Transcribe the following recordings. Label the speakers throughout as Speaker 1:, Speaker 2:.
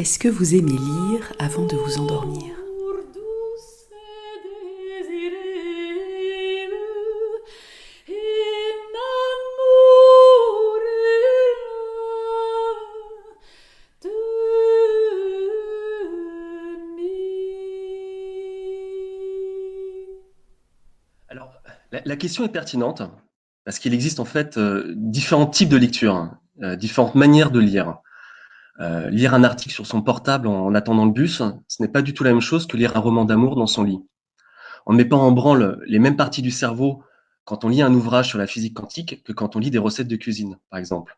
Speaker 1: Est-ce que vous aimez lire avant de vous endormir ?
Speaker 2: Alors, la question est pertinente parce qu'il existe en fait différents types de lecture, différentes manières de lire. Lire un article sur son portable en attendant le bus, ce n'est pas du tout la même chose que lire un roman d'amour dans son lit. On ne met pas en branle les mêmes parties du cerveau quand on lit un ouvrage sur la physique quantique que quand on lit des recettes de cuisine, par exemple.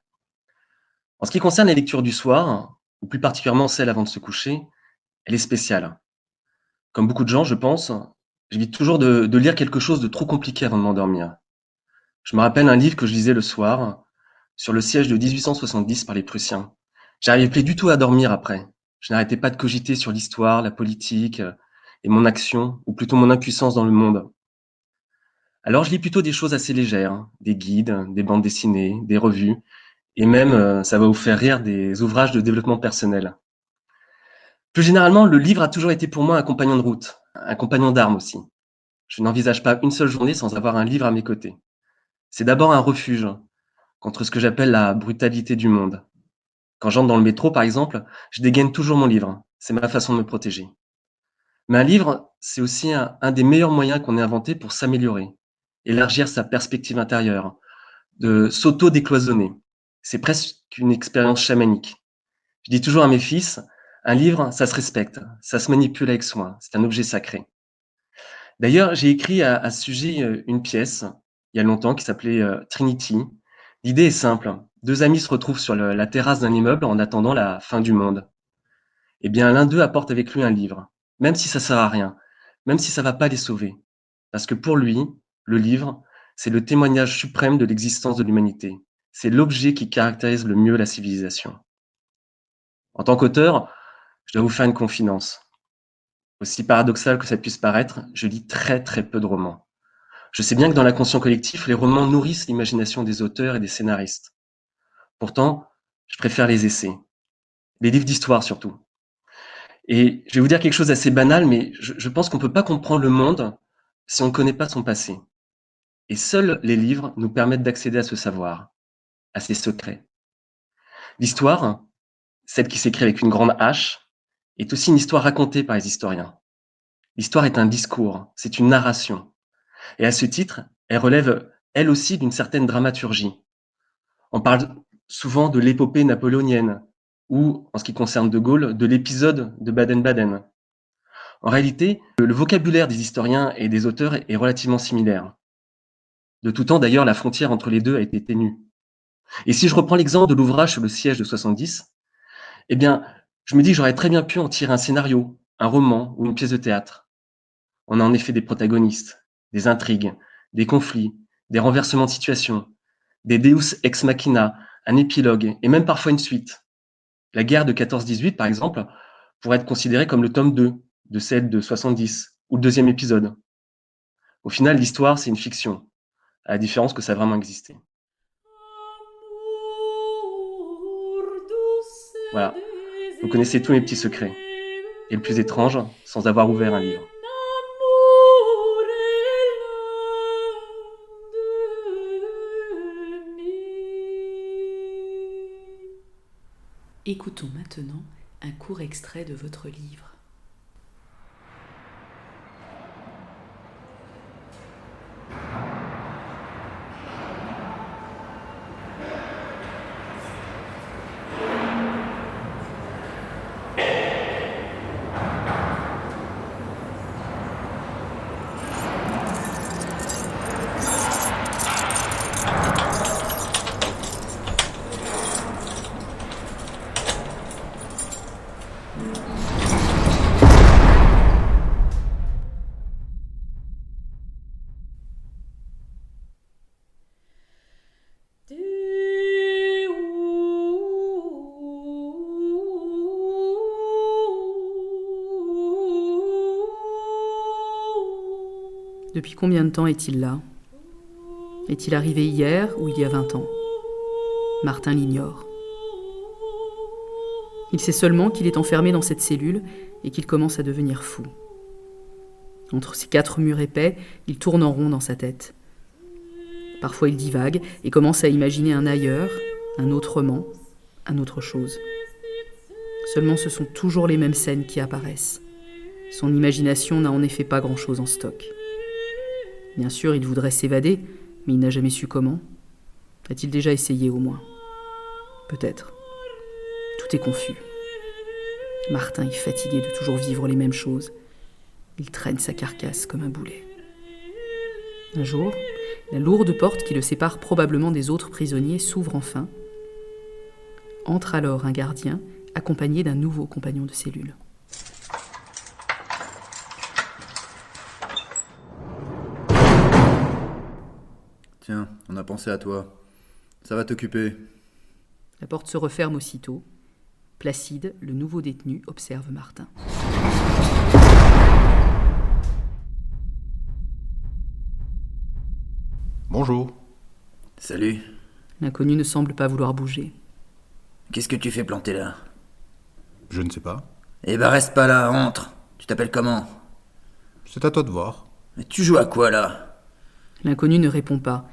Speaker 2: En ce qui concerne les lectures du soir, ou plus particulièrement celles avant de se coucher, elle est spéciale. Comme beaucoup de gens, je pense, j'évite toujours de lire quelque chose de trop compliqué avant de m'endormir. Je me rappelle un livre que je lisais le soir, sur le siège de 1870 par les Prussiens. J'arrivais plus du tout à dormir après. Je n'arrêtais pas de cogiter sur l'histoire, la politique, et mon action, ou plutôt mon impuissance dans le monde. Alors je lis plutôt des choses assez légères, hein, des guides, des bandes dessinées, des revues, et même, ça va vous faire rire, des ouvrages de développement personnel. Plus généralement, le livre a toujours été pour moi un compagnon de route, un compagnon d'armes aussi. Je n'envisage pas une seule journée sans avoir un livre à mes côtés. C'est d'abord un refuge contre ce que j'appelle la brutalité du monde. Quand j'entre dans le métro, par exemple, je dégaine toujours mon livre. C'est ma façon de me protéger. Mais un livre, c'est aussi un des meilleurs moyens qu'on ait inventé pour s'améliorer, élargir sa perspective intérieure, de s'auto-décloisonner. C'est presque une expérience chamanique. Je dis toujours à mes fils, un livre, ça se respecte, ça se manipule avec soin, c'est un objet sacré. D'ailleurs, j'ai écrit à ce sujet une pièce, il y a longtemps, qui s'appelait Trinity. L'idée est simple. Deux amis se retrouvent sur la terrasse d'un immeuble en attendant la fin du monde. Eh bien, l'un d'eux apporte avec lui un livre, même si ça sert à rien, même si ça va pas les sauver. Parce que pour lui, le livre, c'est le témoignage suprême de l'existence de l'humanité. C'est l'objet qui caractérise le mieux la civilisation. En tant qu'auteur, je dois vous faire une confidence. Aussi paradoxal que ça puisse paraître, je lis très très peu de romans. Je sais bien que dans l'inconscient collectif, les romans nourrissent l'imagination des auteurs et des scénaristes. Pourtant, je préfère les essais, les livres d'histoire surtout. Et je vais vous dire quelque chose d'assez banal, mais je pense qu'on ne peut pas comprendre le monde si on ne connaît pas son passé. Et seuls les livres nous permettent d'accéder à ce savoir, à ses secrets. L'histoire, celle qui s'écrit avec une grande H, est aussi une histoire racontée par les historiens. L'histoire est un discours, c'est une narration. Et à ce titre, elle relève, elle aussi, d'une certaine dramaturgie. On parle souvent de l'épopée napoléonienne, ou, en ce qui concerne De Gaulle, de l'épisode de Baden-Baden. En réalité, le vocabulaire des historiens et des auteurs est relativement similaire. De tout temps, d'ailleurs, la frontière entre les deux a été ténue. Et si je reprends l'exemple de l'ouvrage sur le siège de 70, eh bien, je me dis que j'aurais très bien pu en tirer un scénario, un roman ou une pièce de théâtre. On a en effet des protagonistes, des intrigues, des conflits, des renversements de situation, des deus ex machina, un épilogue et même parfois une suite. La guerre de 14-18, par exemple, pourrait être considérée comme le tome 2 de celle de 70 ou le deuxième épisode. Au final, l'histoire, c'est une fiction, à la différence que ça a vraiment existé. Voilà, vous connaissez tous mes petits secrets. Et le plus étrange, sans avoir ouvert un livre.
Speaker 1: Écoutons maintenant un court extrait de votre livre. Depuis combien de temps est-il là ? Est-il arrivé hier ou il y a 20 ans ? Martin l'ignore. Il sait seulement qu'il est enfermé dans cette cellule et qu'il commence à devenir fou. Entre ces 4 murs épais, il tourne en rond dans sa tête. Parfois il divague et commence à imaginer un ailleurs, un autrement, un autre chose. Seulement ce sont toujours les mêmes scènes qui apparaissent. Son imagination n'a en effet pas grand-chose en stock. Bien sûr, il voudrait s'évader, mais il n'a jamais su comment. A-t-il déjà essayé au moins? Peut-être. Tout est confus. Martin est fatigué de toujours vivre les mêmes choses. Il traîne sa carcasse comme un boulet. Un jour, la lourde porte qui le sépare probablement des autres prisonniers s'ouvre enfin. Entre alors un gardien, accompagné d'un nouveau compagnon de cellule.
Speaker 3: Tiens, on a pensé à toi. Ça va t'occuper.
Speaker 1: La porte se referme aussitôt. Placide, le nouveau détenu, observe Martin.
Speaker 4: Bonjour.
Speaker 3: Salut.
Speaker 1: L'inconnu ne semble pas vouloir bouger.
Speaker 3: Qu'est-ce que tu fais planter là?
Speaker 4: Je ne sais pas.
Speaker 3: Eh ben reste pas là, rentre. Tu t'appelles comment?
Speaker 4: C'est à toi de voir.
Speaker 3: Mais tu joues à quoi là?
Speaker 1: L'inconnu ne répond pas.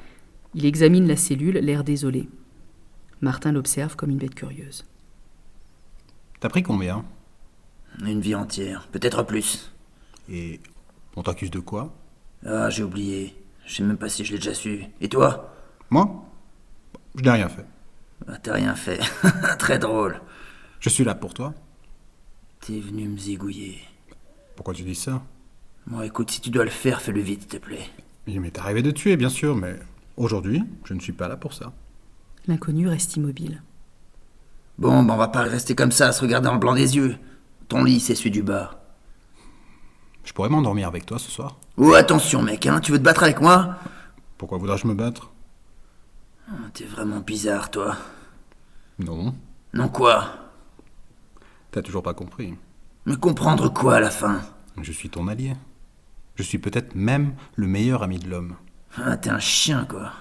Speaker 1: Il examine la cellule, l'air désolé. Martin l'observe comme une bête curieuse.
Speaker 4: T'as pris combien?
Speaker 3: Une vie entière, peut-être plus.
Speaker 4: Et on t'accuse de quoi?
Speaker 3: Ah, j'ai oublié. Je sais même pas si je l'ai déjà su. Et toi?
Speaker 4: Moi? Je n'ai rien fait.
Speaker 3: Ah, t'as rien fait. Très drôle.
Speaker 4: Je suis là pour toi.
Speaker 3: T'es venu me zigouiller.
Speaker 4: Pourquoi tu dis ça?
Speaker 3: Bon, écoute, si tu dois le faire, fais-le vite, s'il te plaît.
Speaker 4: Il m'est arrivé de tuer, bien sûr, mais aujourd'hui, je ne suis pas là pour ça.
Speaker 1: L'inconnu reste immobile.
Speaker 3: Bon, on va pas rester comme ça, à se regarder dans le blanc des yeux. Ton lit, c'est celui du bas.
Speaker 4: Je pourrais m'endormir avec toi ce soir.
Speaker 3: Oh, attention, mec, hein, tu veux te battre avec moi?
Speaker 4: Pourquoi voudrais-je me battre?
Speaker 3: T'es vraiment bizarre, toi.
Speaker 4: Non.
Speaker 3: Non quoi?
Speaker 4: T'as toujours pas compris.
Speaker 3: Mais comprendre quoi à la fin?
Speaker 4: Je suis ton allié. Je suis peut-être même le meilleur ami de l'homme.
Speaker 3: Ah, t'es un chien, quoi.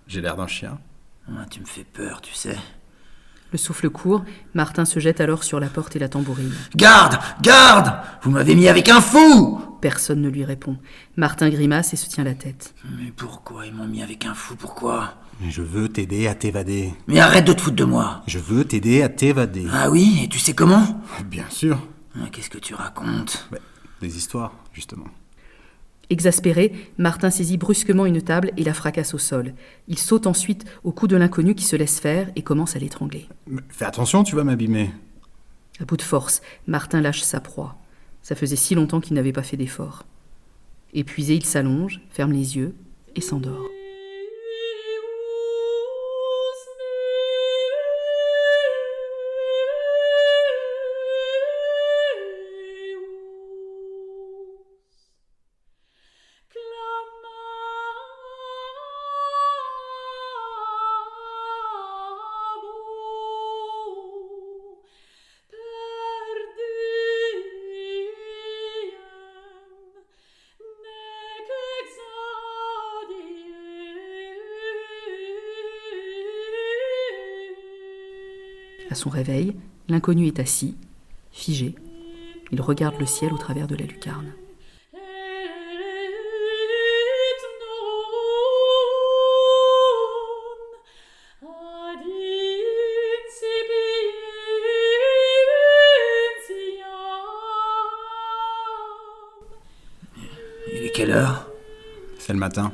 Speaker 4: J'ai l'air d'un chien.
Speaker 3: Ah, tu me fais peur, tu sais.
Speaker 1: Le souffle court, Martin se jette alors sur la porte et la tambourine.
Speaker 3: Garde! Garde! Vous m'avez mis avec un fou!
Speaker 1: Personne ne lui répond. Martin grimace et se tient la tête.
Speaker 3: Mais pourquoi ils m'ont mis avec un fou? Pourquoi?
Speaker 4: Je veux t'aider à t'évader.
Speaker 3: Mais arrête de te foutre de moi!
Speaker 4: Je veux t'aider à t'évader.
Speaker 3: Ah oui? Et tu sais comment?
Speaker 4: Bien sûr.
Speaker 3: Ah, qu'est-ce que tu racontes?
Speaker 4: Des histoires, justement.
Speaker 1: Exaspéré, Martin saisit brusquement une table et la fracasse au sol. Il saute ensuite au cou de l'inconnu qui se laisse faire et commence à l'étrangler.
Speaker 4: Mais fais attention, tu vas m'abîmer.
Speaker 1: À bout de force, Martin lâche sa proie. Ça faisait si longtemps qu'il n'avait pas fait d'effort. Épuisé, il s'allonge, ferme les yeux et s'endort. À son réveil, l'inconnu est assis, figé. Il regarde le ciel au travers de la lucarne.
Speaker 3: Il est quelle heure?
Speaker 4: C'est le matin.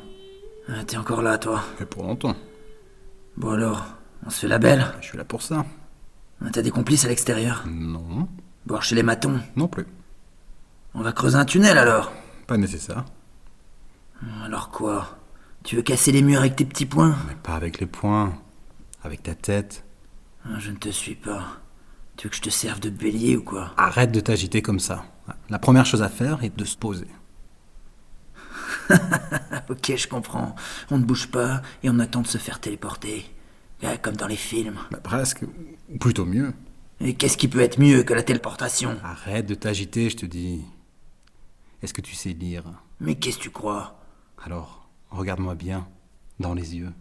Speaker 3: Ah, t'es encore là, toi.
Speaker 4: Et pour longtemps.
Speaker 3: Bon alors, on se fait la belle?
Speaker 4: Je suis là pour ça.
Speaker 3: Ah, t'as des complices à l'extérieur?
Speaker 4: Non.
Speaker 3: Boire chez les matons?
Speaker 4: Non plus.
Speaker 3: On va creuser un tunnel alors?
Speaker 4: Pas nécessaire.
Speaker 3: Alors quoi? Tu veux casser les murs avec tes petits poings?
Speaker 4: Mais pas avec les poings. Avec ta tête.
Speaker 3: Ah, je ne te suis pas. Tu veux que je te serve de bélier ou quoi?
Speaker 4: Arrête de t'agiter comme ça. La première chose à faire est de se poser.
Speaker 3: Ok, je comprends. On ne bouge pas et on attend de se faire téléporter. Ah, comme dans les films.
Speaker 4: Presque. Ou plutôt mieux.
Speaker 3: Et qu'est-ce qui peut être mieux que la téléportation?
Speaker 4: Arrête de t'agiter, je te dis. Est-ce que tu sais lire?
Speaker 3: Mais qu'est-ce que tu crois?
Speaker 4: Alors, regarde-moi bien, dans les yeux.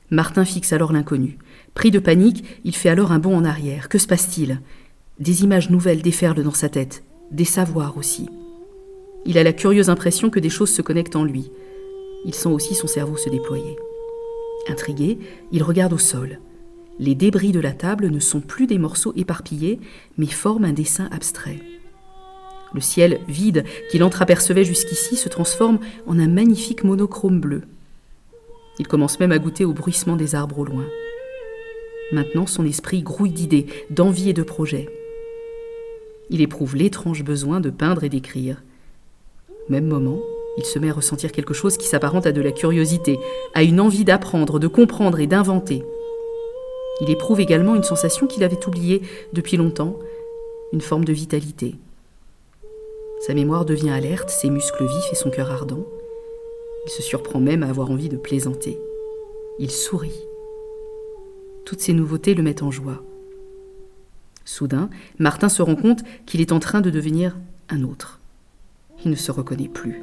Speaker 1: Martin fixe alors l'inconnu. Pris de panique, il fait alors un bond en arrière. Que se passe-t-il ? Des images nouvelles déferlent dans sa tête, des savoirs aussi. Il a la curieuse impression que des choses se connectent en lui. Il sent aussi son cerveau se déployer. Intrigué, il regarde au sol. Les débris de la table ne sont plus des morceaux éparpillés, mais forment un dessin abstrait. Le ciel vide qu'il entreapercevait jusqu'ici se transforme en un magnifique monochrome bleu. Il commence même à goûter au bruissement des arbres au loin. Maintenant, son esprit grouille d'idées, d'envies et de projets. Il éprouve l'étrange besoin de peindre et d'écrire. Au même moment, il se met à ressentir quelque chose qui s'apparente à de la curiosité, à une envie d'apprendre, de comprendre et d'inventer. Il éprouve également une sensation qu'il avait oubliée depuis longtemps, une forme de vitalité. Sa mémoire devient alerte, ses muscles vifs et son cœur ardent. Il se surprend même à avoir envie de plaisanter. Il sourit. Toutes ces nouveautés le mettent en joie. Soudain, Martin se rend compte qu'il est en train de devenir un autre. Il ne se reconnaît plus.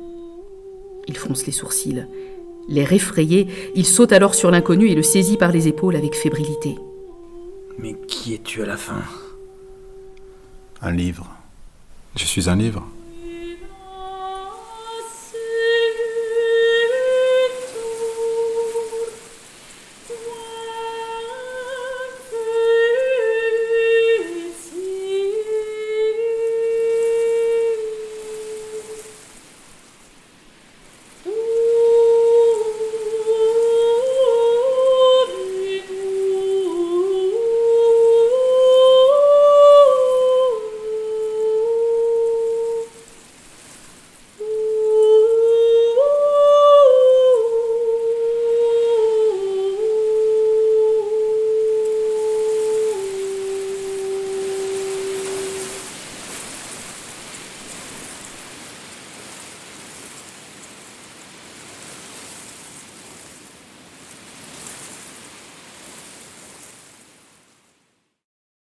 Speaker 1: Il fronce les sourcils. L'air effrayé, il saute alors sur l'inconnu et le saisit par les épaules avec fébrilité.
Speaker 3: Mais qui es-tu à la fin ?
Speaker 4: Un livre. Je suis un livre.